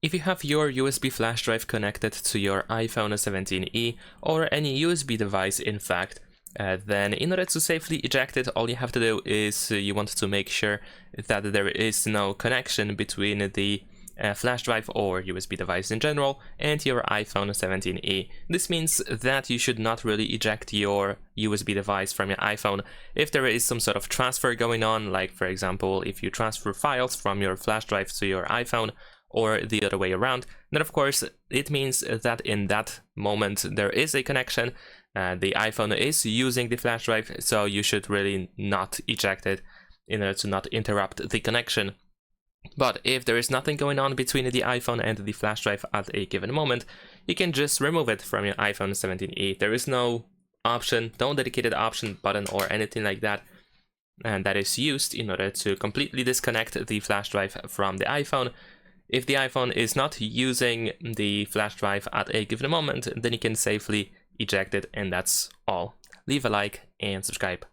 If you have your USB flash drive connected to your iPhone 17e or any USB device in fact, then in order to safely eject it, all you have to do is you want to make sure that there is no connection between the flash drive or USB device in general and your iPhone 17e. This means that you should not really eject your USB device from your iPhone if there is some sort of transfer going on, like for example if you transfer files from your flash drive to your iPhone or the other way around. Then of course it means that in that moment there is a connection, the iPhone is using the flash drive, so you should really not eject it in order to not interrupt the connection. But if there is nothing going on between the iPhone and the flash drive at a given moment, you can just remove it from your iPhone 17e. There is no option, no dedicated option button or anything like that, and that is used in order to completely disconnect the flash drive from the iPhone. If the iPhone is not using the flash drive at a given moment, then you can safely eject it, and that's all. Leave a like and subscribe.